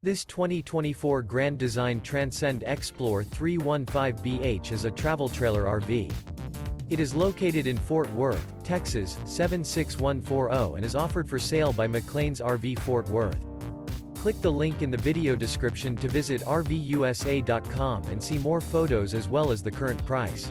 This 2024 Grand Design Transcend Xplor 315BH is a travel trailer RV. It is located in Fort Worth, Texas, 76140 and is offered for sale by McClain's RV Fort Worth. Click the link in the video description to visit RVUSA.com and see more photos as well as the current price.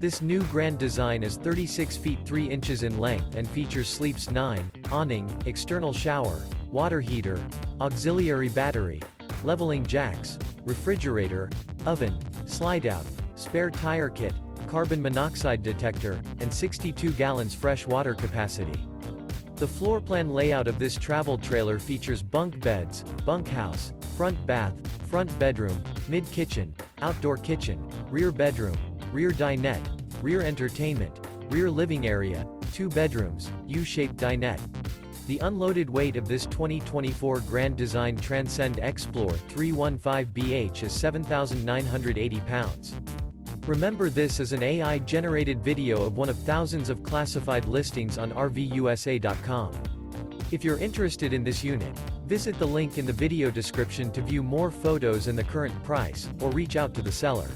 This new Grand Design is 36 feet 3 inches in length and features sleeps 9, awning, external shower, water heater, auxiliary battery, leveling jacks, refrigerator, oven, slide-out, spare tire kit, carbon monoxide detector, and 62 gallons fresh water capacity. The floor plan layout of this travel trailer features bunk beds, bunkhouse, front bath, front bedroom, mid-kitchen, outdoor kitchen, rear bedroom, rear dinette, rear entertainment, rear living area, 2 bedrooms, U-shaped dinette. The unloaded weight of this 2024 Grand Design Transcend Xplor 315BH is 7,980 pounds. Remember, this is an AI-generated video of one of thousands of classified listings on RVUSA.com. If you're interested in this unit, visit the link in the video description to view more photos and the current price, or reach out to the seller.